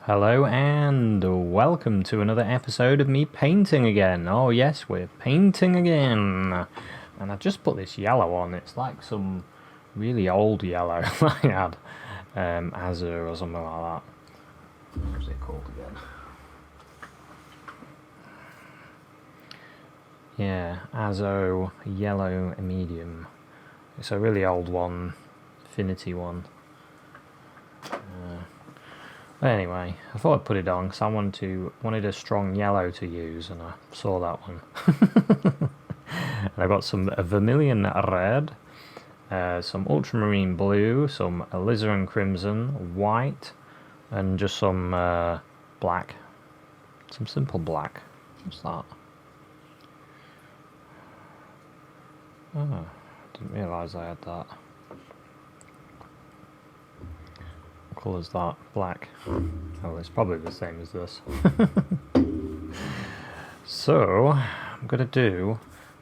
Hello and welcome to another episode of me painting again. Oh yes, we're painting again. And I just put this yellow on. It's like some really old yellow I had. Azure or something like that. What was it called again? Yeah, Azo Yellow Medium. It's a really old one, Affinity one. But anyway, I thought I'd put it on because I wanted a strong yellow to use, and I saw that one. And I got some vermilion red, some ultramarine blue, some alizarin crimson, white, and just some black. Some simple black. What's that? Oh, didn't realise I had that. What colour's that? Black. Oh, it's probably the same as this. So, I'm going to do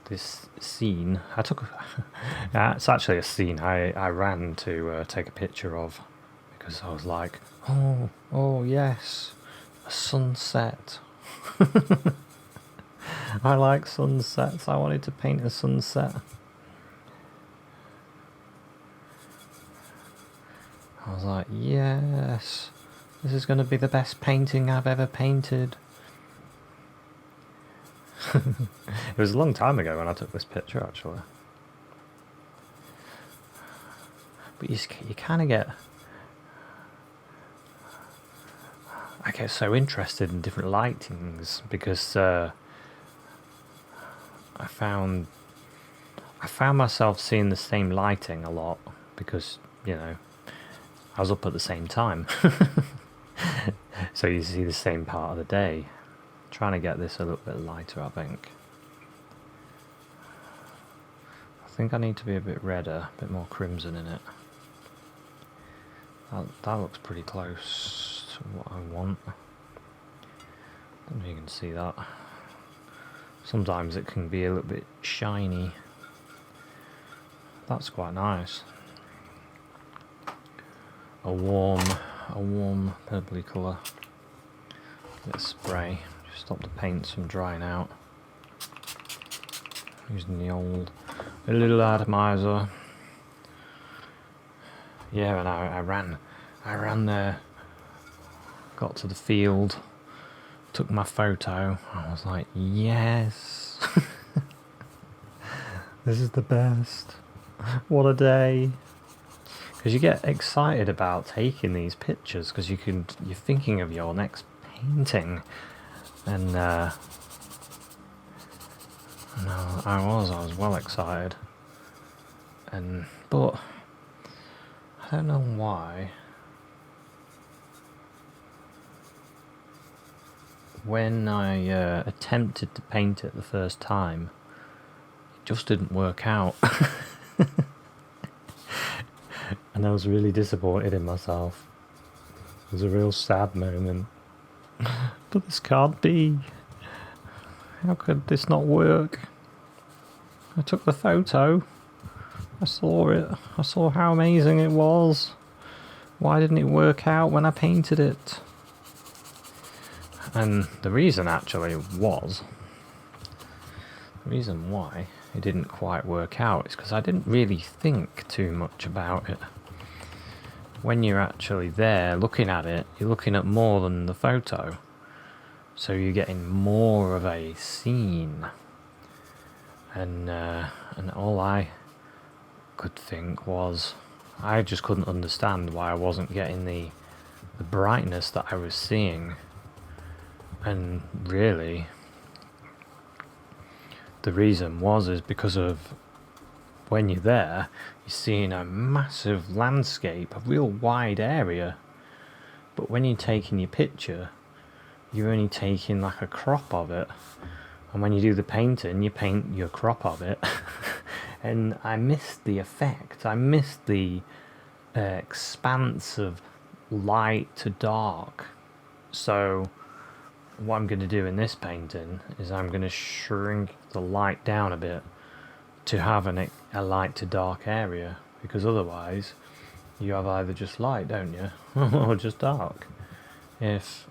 this scene. It's actually a scene I ran to take a picture of because I was like, oh yes, a sunset. I like sunsets. I wanted to paint a sunset. I was like, yes, this is going to be the best painting I've ever painted. It was a long time ago when I took this picture, actually. But you kind of I get so interested in different lightings because I found myself seeing the same lighting a lot because, I was up at the same time. So you see the same part of the day. Trying to get this a little bit lighter, I think. I think I need to be a bit redder, a bit more crimson in it. That looks pretty close to what I want. I don't know if you can see that. Sometimes it can be a little bit shiny. That's quite nice. A warm purpley colour. Bit of spray, just stop the paints from drying out. Using the old little atomizer. Yeah, and I ran there, got to the field, took my photo. I was like, yes, this is the best. What a day. Because you get excited about taking these pictures because you're thinking of your next painting, and no, I was well excited, but I don't know why when I attempted to paint it the first time, it just didn't work out. And I was really disappointed in myself. It was a real sad moment. But this can't be. How could this not work? I took the photo. I saw it. I saw how amazing it was. Why didn't it work out when I painted it? And the reason why it didn't quite work out is because I didn't really think too much about it. When you're actually there looking at it, you're looking at more than the photo. So you're getting more of a scene. And all I could think was, I just couldn't understand why I wasn't getting the brightness that I was seeing. And really, the reason is because of when you're there, you're seeing a massive landscape, a real wide area. But when you're taking your picture, you're only taking like a crop of it. And when you do the painting, you paint your crop of it. And I missed the effect. I missed the expanse of light to dark. So what I'm going to do in this painting is I'm going to shrink the light down a bit to have a light to dark area, because otherwise you have either just light, don't you, or just dark. if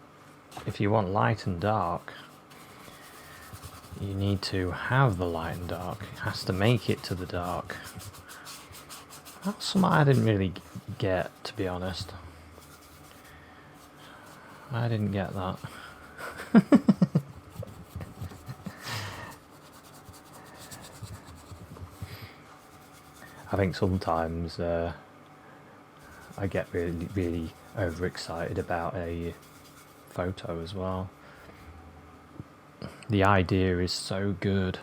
you want light and dark, you need to have the light and dark. It has to make it to the dark. That's something I didn't really get, to be honest. I didn't get that. I think sometimes I get really overexcited about a photo as well. The idea is so good,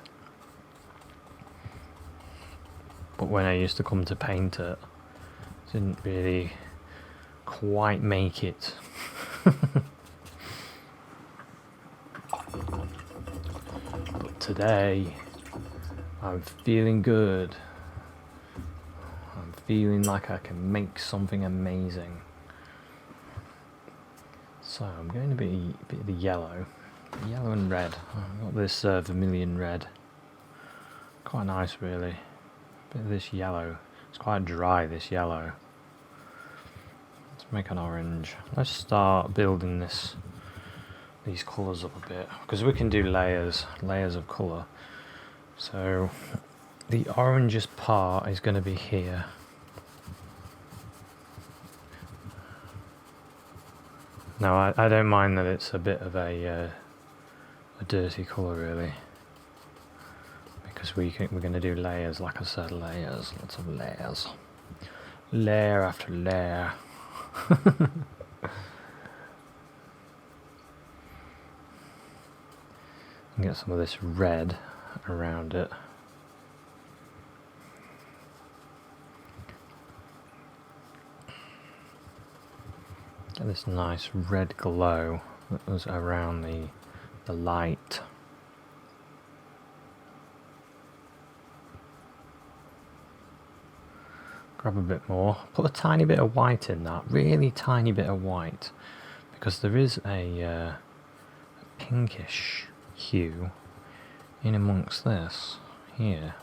but when I used to come to paint it, didn't really quite make it. But today, I'm feeling good. I'm feeling like I can make something amazing. So I'm going to be a bit of the yellow and red. I've got this vermilion red. Quite nice, really. A bit of this yellow. It's quite dry, this yellow. Let's make an orange. Let's start building these colours up a bit, because we can do layers of colour. So the orangest part is going to be here. Now I don't mind that it's a bit of a dirty colour, really, because we're going to do layers, like I said, layers, lots of layers, layer after layer. And get some of this red around it. Get this nice red glow that was around the light. Grab a bit more. Put a tiny bit of white in that, really tiny bit of white, because there is a pinkish hue in amongst this here.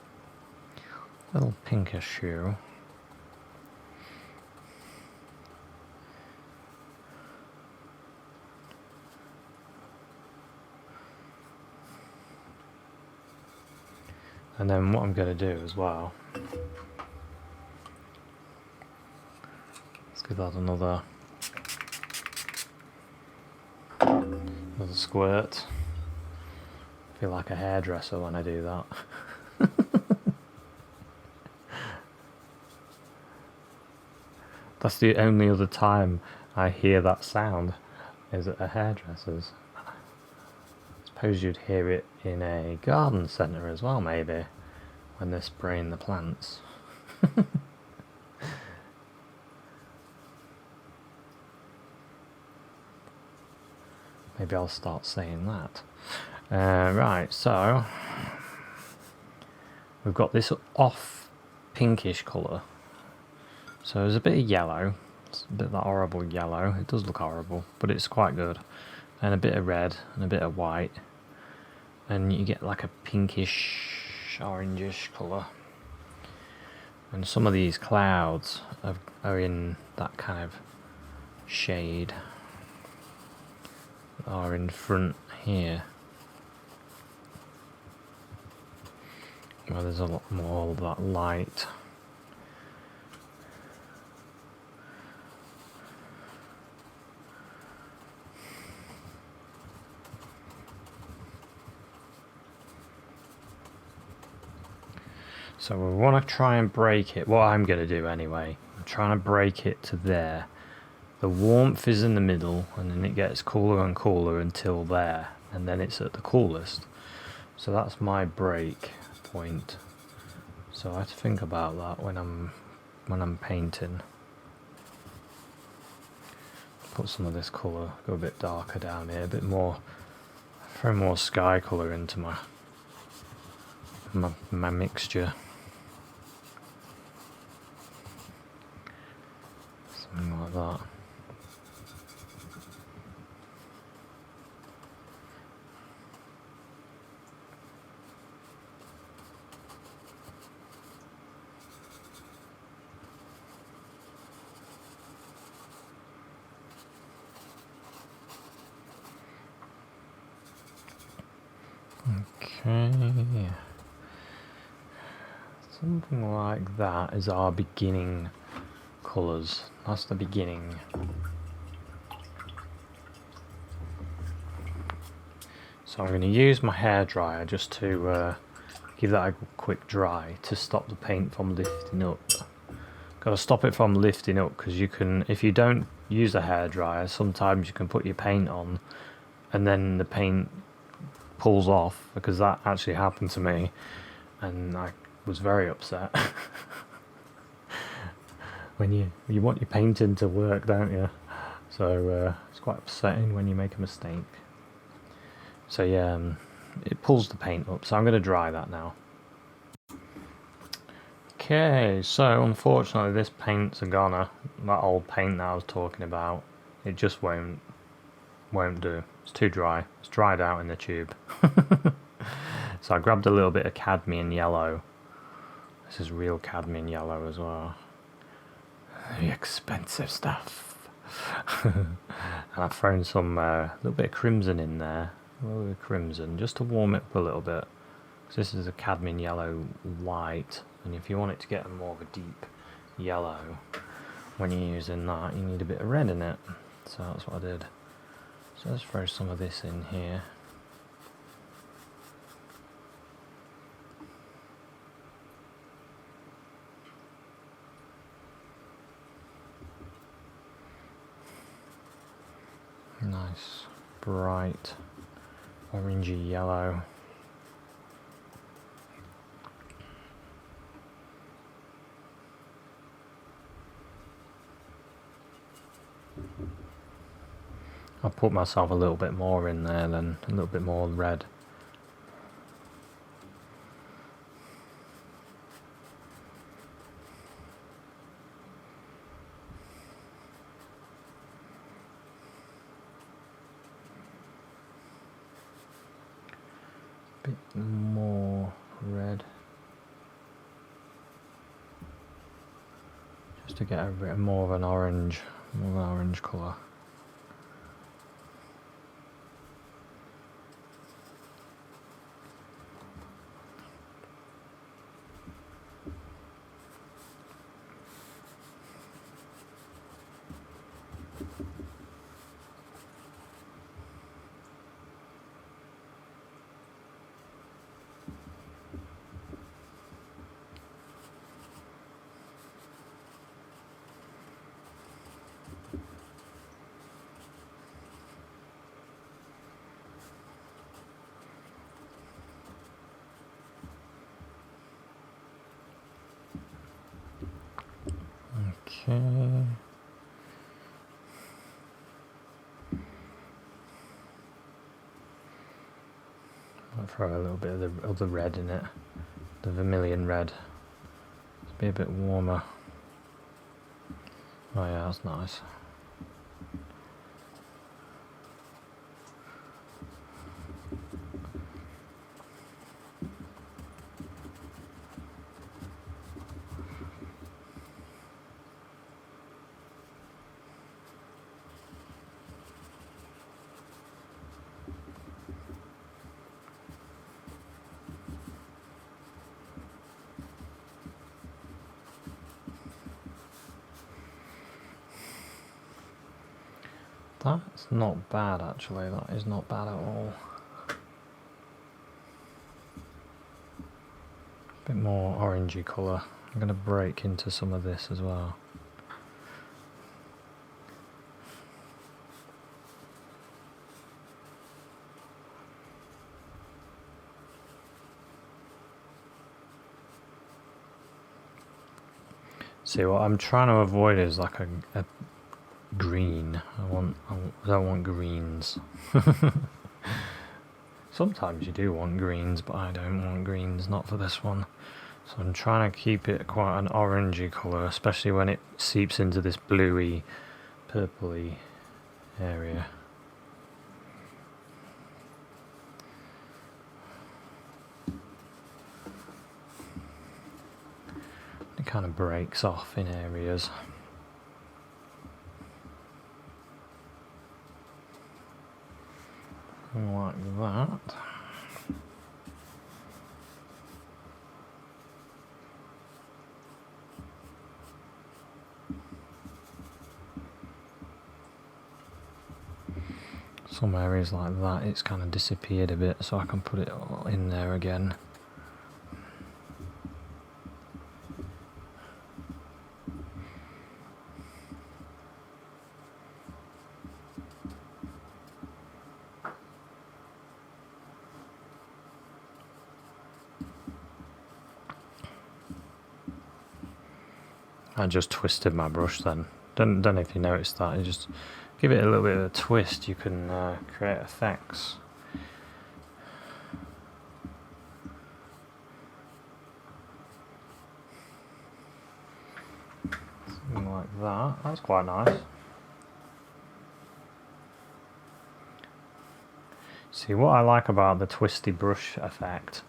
A little pinkish hue. And then what I'm going to do as well, let's give that another squirt. I feel like a hairdresser when I do that. That's the only other time I hear that sound, is at a hairdresser's. I suppose you'd hear it in a garden centre as well, maybe, when they're spraying the plants. Maybe I'll start saying that. Right, so we've got this off pinkish colour. So there's a bit of yellow. It's a bit of that horrible yellow. It does look horrible, but it's quite good. And a bit of red and a bit of white. And you get like a pinkish, orangish colour. And some of these clouds are in that kind of shade. Are in front here. Well, there's a lot more of that light. So we want to try and break it. What I'm going to do anyway, I'm trying to break it to there. The warmth is in the middle, and then it gets cooler and cooler until there, and then it's at the coolest. So that's my break point. So I have to think about that when I'm painting. Put some of this colour, go a bit darker down here, a bit more, throw more sky colour into my mixture. Something like that. Okay. Something like that is our beginning colours. That's the beginning. So I'm going to use my hairdryer just to give that a quick dry to stop the paint from lifting up. Got to stop it from lifting up because you can, if you don't use a hairdryer, sometimes you can put your paint on and then the paint pulls off, because that actually happened to me and I was very upset. When you want your painting to work, don't you? So it's quite upsetting when you make a mistake. So yeah, it pulls the paint up, so I'm going to dry that now. Okay, so unfortunately this paint's a goner. That old paint that I was talking about, it just won't do. It's too dry. It's dried out in the tube. So I grabbed a little bit of cadmium yellow. This is real cadmium yellow as well. Very expensive stuff. And I've thrown some little bit of crimson in there. A little bit of crimson, just to warm it up a little bit. So this is a cadmium yellow light, and if you want it to get a more of a deep yellow, when you're using that, you need a bit of red in it. So that's what I did. So let's throw some of this in here. Nice, bright, orangey yellow. I'll put myself a little bit more in there then, a little bit more red. Bit more red. Just to get a bit more of an orange colour. Okay. I'll throw a little bit of the red in it, the vermilion red. To be a bit warmer. Oh yeah, that's nice. That's not bad actually, that is not bad at all. A bit more orangey colour. I'm going to break into some of this as well. See, what I'm trying to avoid is like a green. I don't want greens. Sometimes you do want greens, but I don't want greens, not for this one. So I'm trying to keep it quite an orangey colour, especially when it seeps into this bluey, purpley area. It kind of breaks off in areas. Like that. some areas like that it's kind of disappeared a bit, so I can put it all in there again. I just twisted my brush then. Don't know if you noticed that. You just give it a little bit of a twist, you can create effects. Something like that. That's quite nice. See, what I like about the twisty brush effect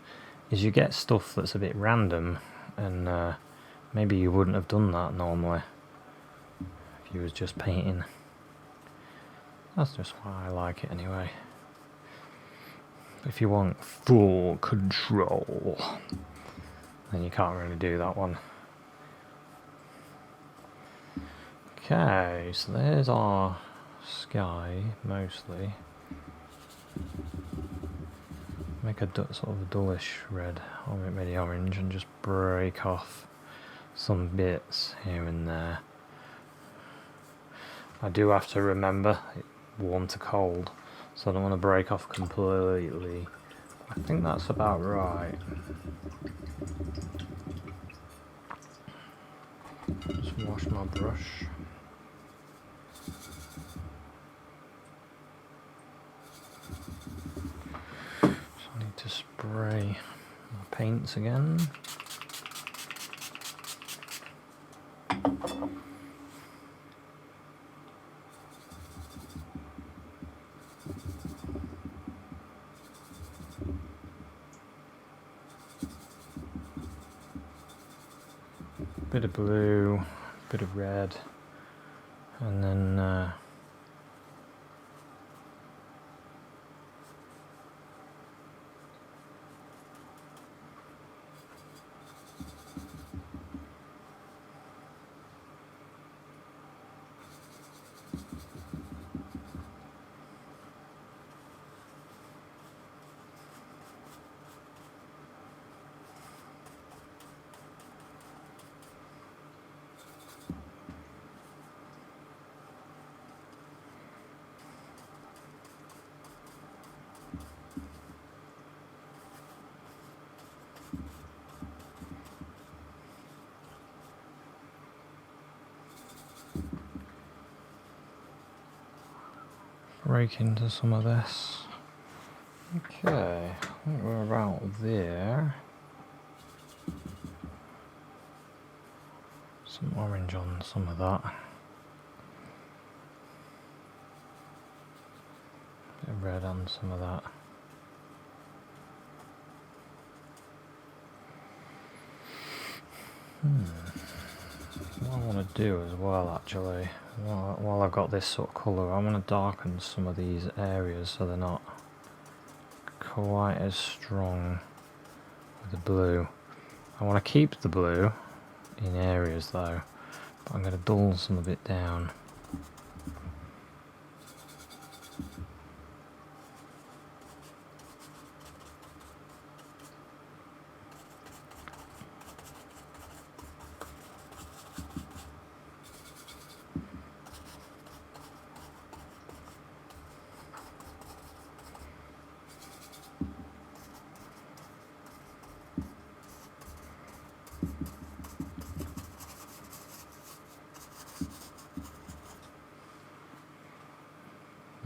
is you get stuff that's a bit random, and maybe you wouldn't have done that normally if you was just painting. That's just why I like it anyway. If you want full control, then you can't really do that one. Okay, so there's our sky mostly. Make a sort of a dullish red, or maybe orange, and just break off some bits here and there. I do have to remember warm to cold, so I don't want to break off completely. I think that's about right. Just wash my brush. So I need to spray my paints again. Bit of blue, bit of red, and then break into some of this. Okay, I think we're about there. Some orange on some of that. Bit of red on some of that. What I want to do as well, actually, while I've got this sort of colour, I want to darken some of these areas so they're not quite as strong with the blue. I want to keep the blue in areas though, but I'm going to dull some of it down.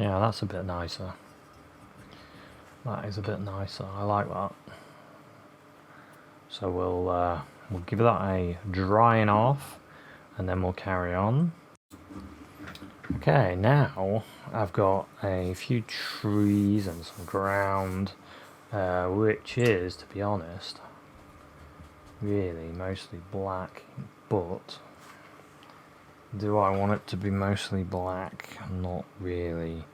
Yeah, that's a bit nicer. That is a bit nicer. I like that. So we'll give that a drying off, and then we'll carry on. Okay, now I've got a few trees and some ground, which is, to be honest, really mostly black, but do I want it to be mostly black? Not really.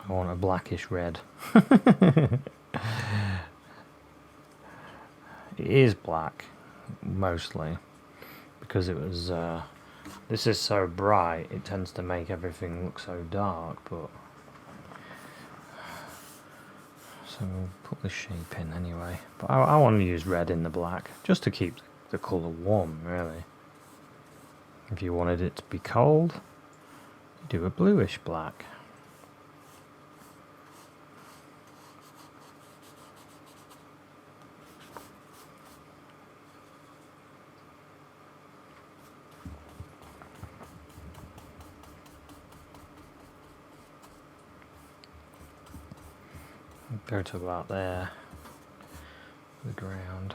I want a blackish red. It is black, mostly, because it was This is so bright, it tends to make everything look so dark, but... So we'll put the shape in anyway. But I want to use red in the black, just to keep the colour warm, really. If you wanted it to be cold, you do a bluish black. Go to about there, the ground.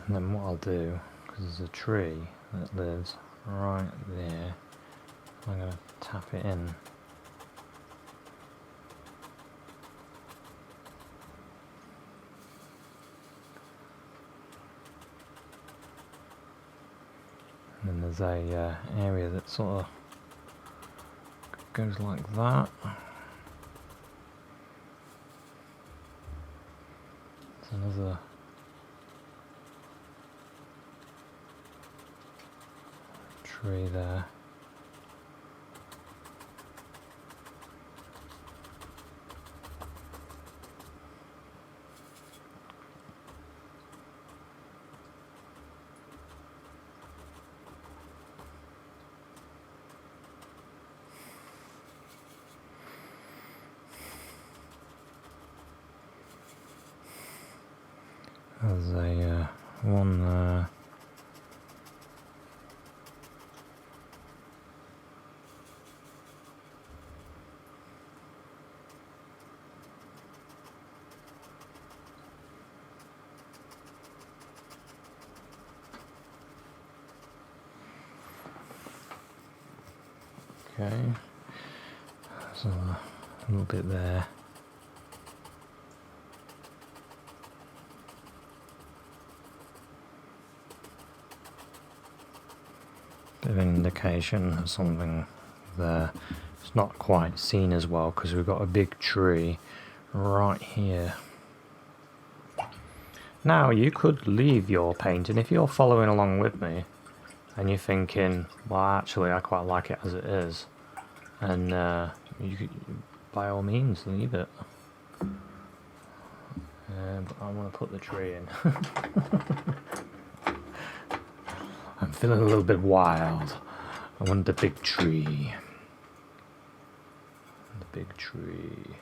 And then what I'll do, because there's a tree that lives right there, I'm going to tap it in. And then there's a area that sort of goes like that. There's another tree there. There's a one there. Okay, so a little bit there. Bit of an indication of something there. It's not quite seen as well because we've got a big tree right here. Now you could leave your painting if you're following along with me and you're thinking, well, actually I quite like it as it is, and you could, by all means, leave it. But I want to put the tree in. I'm feeling a little bit wild. I want the big tree. The big tree.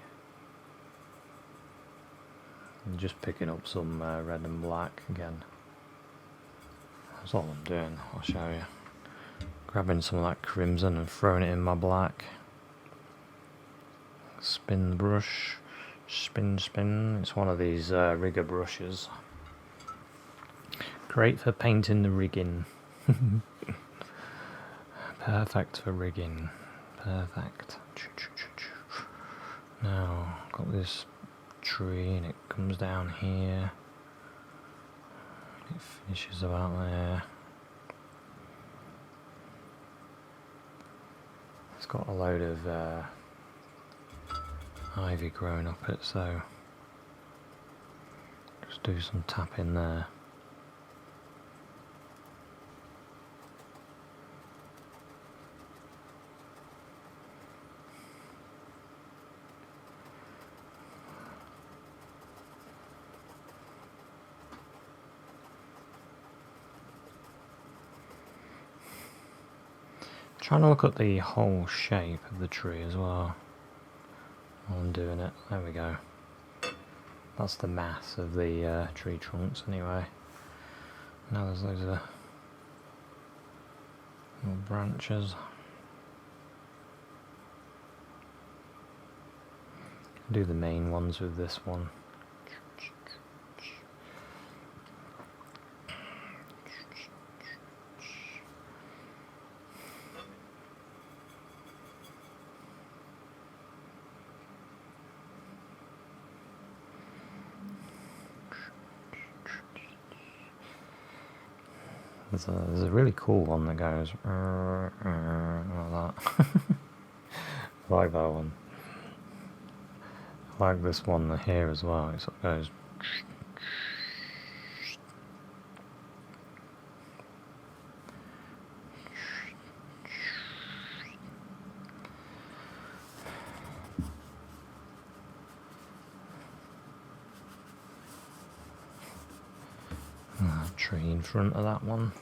I'm just picking up some red and black again. That's all I'm doing. I'll show you. Grabbing some of that crimson and throwing it in my black. Spin the brush. Spin, spin. It's one of these rigger brushes. Great for painting the rigging. Perfect for rigging. Perfect. Now, got this tree and it comes down here. It finishes about there. It's got a load of ivy growing up it, so just do some tapping there. Trying to look at the whole shape of the tree as well while I'm doing it. There we go. That's the mass of the tree trunks anyway. Now there's loads of little branches. Do the main ones with this one. There's a really cool one that goes like that. I like that one. I like this one here as well. It sort of goes. Tree in front of that one.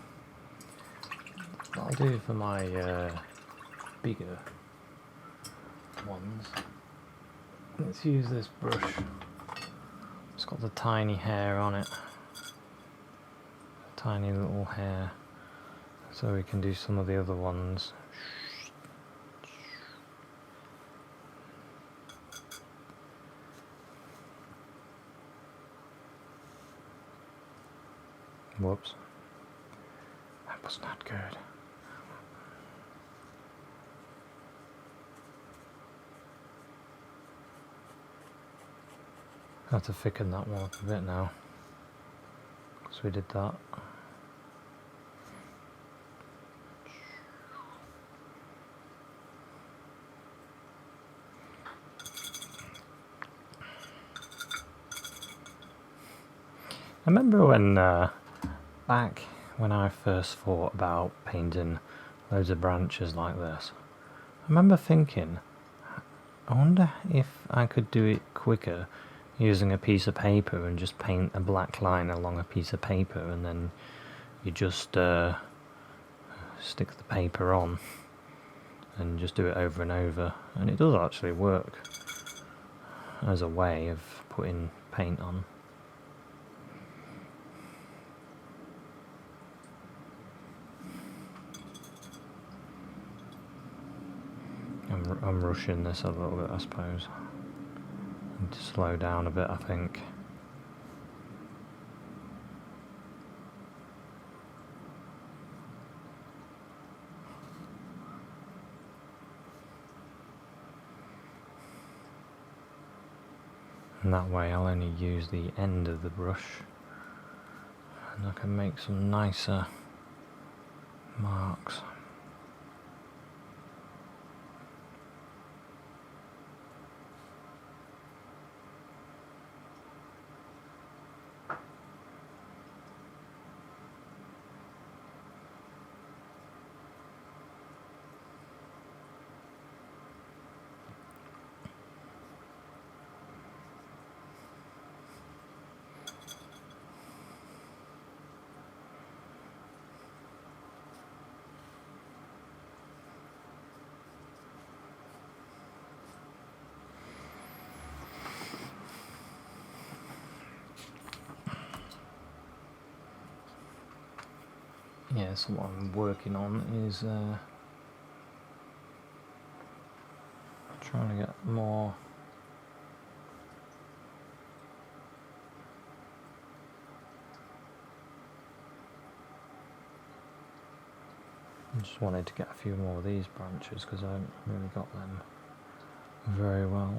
I'll do for my bigger ones. Let's use this brush. It's got the tiny hair on it. Tiny little hair. So we can do some of the other ones. Whoops. That was not good. I have to thicken that one up a bit now. So we did that. I remember when back when I first thought about painting loads of branches like this, I remember thinking, I wonder if I could do it quicker using a piece of paper and just paint a black line along a piece of paper, and then you just stick the paper on and just do it over and over, and it does actually work as a way of putting paint on. I'm rushing this a little bit, I suppose. I need to slow down a bit, I think. And that way I'll only use the end of the brush, and I can make some nicer marks. Yeah, so what I'm working on is trying to get more I just wanted to get a few more of these branches because I haven't really got them very well.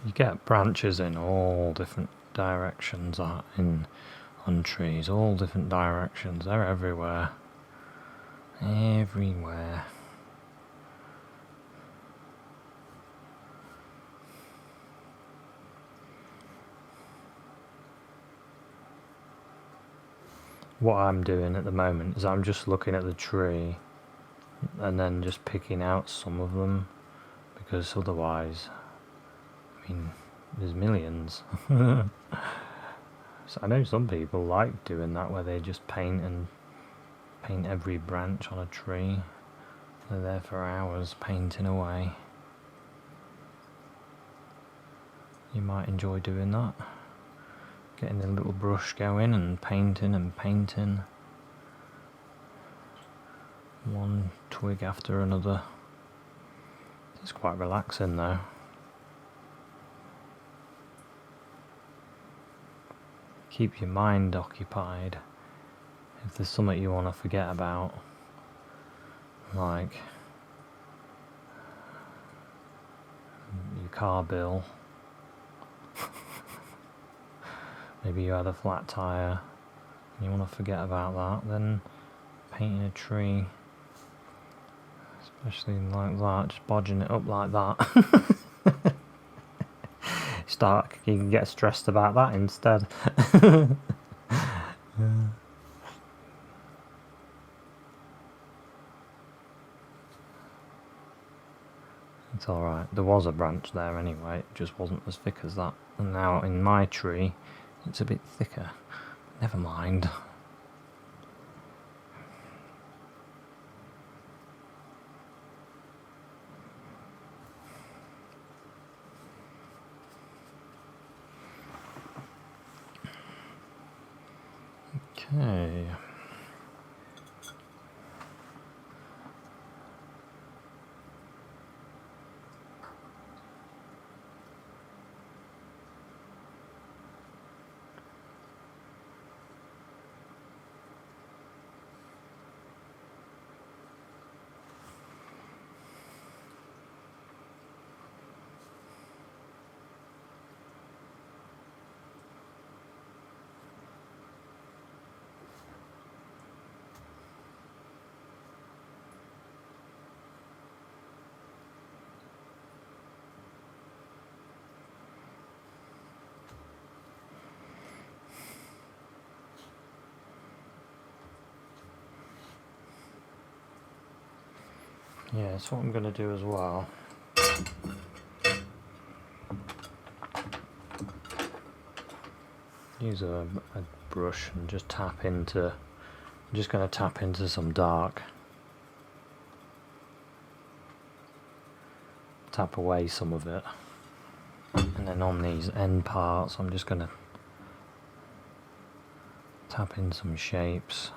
You get branches in all different directions on trees, all different directions. They're everywhere. Everywhere. What I'm doing at the moment is I'm just looking at the tree and then just picking out some of them, because otherwise, I mean, there's millions. So I know some people like doing that, where they just paint every branch on a tree. They're there for hours painting away. You might enjoy doing that. getting a little brush going and painting and painting. One twig after another. It's quite relaxing though. Keep your mind occupied. If there's something you want to forget about, like your car bill, maybe you had a flat tyre and you want to forget about that, then painting a tree, especially like that, just bodging it up like that. You can get stressed about that instead. It's alright. There was a branch there anyway, it just wasn't as thick as that. And now in my tree, it's a bit thicker. Never mind. Okay. Yeah, that's what I'm going to do as well. Use a brush and just tap into, I'm just going to tap into some dark. Tap away some of it. And then on these end parts, I'm just going to tap in some shapes.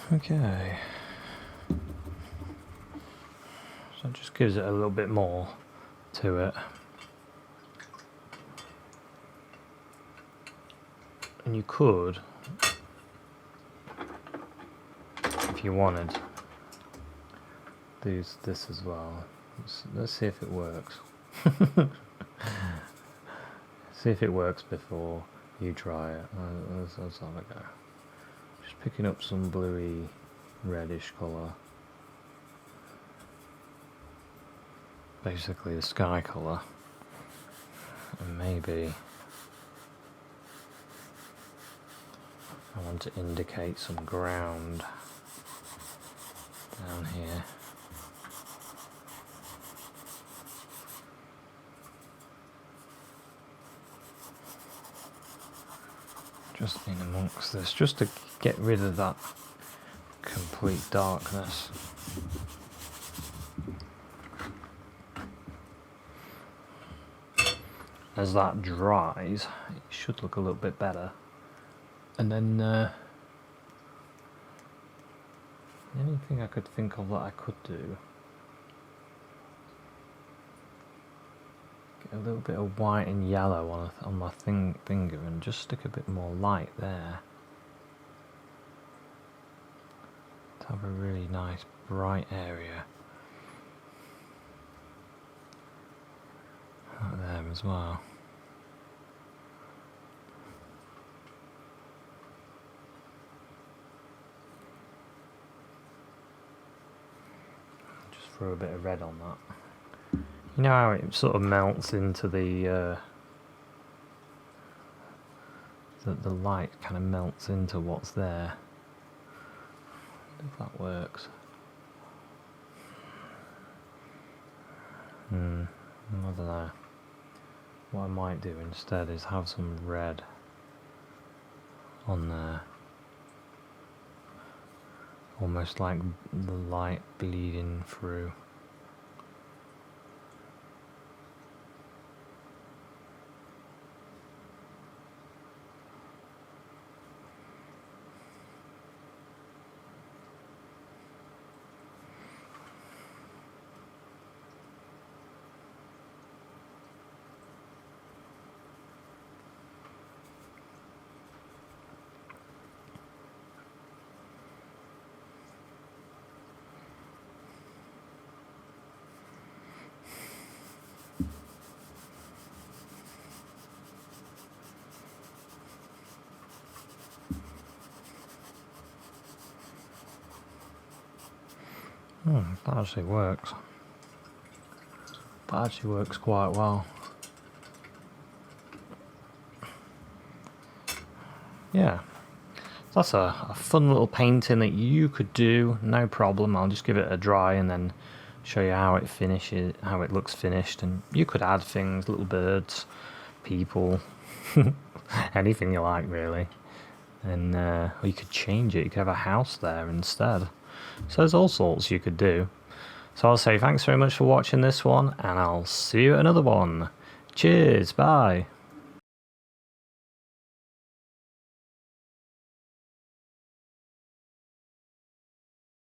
Okay, so it just gives it a little bit more to it, and you could, if you wanted, do this as well. Let's see if it works. See if it works before you try it. Let's have a go. Just picking up some bluey reddish colour, basically the sky colour, and maybe I want to indicate some ground down here. Just in amongst this, just to get rid of that complete darkness. As that dries, it should look a little bit better. And then anything I could think of that I could do, get a little bit of white and yellow on my finger and just stick a bit more light there to have a really nice bright area right there as well. Just throw a bit of red on that. You know how it sort of melts into the light kind of melts into what's there. I wonder if that works. I don't know. What I might do instead is have some red on there. Almost like the light bleeding through. That actually works. That actually works quite well. Yeah, that's a fun little painting that you could do, no problem. I'll just give it a dry and then show you how it finishes, how it looks finished. And you could add things, little birds, people, anything you like really. And or you could change it. You could have a house there instead. So there's all sorts you could do. So I'll say thanks very much for watching this one, and I'll see you at another one. Cheers, bye.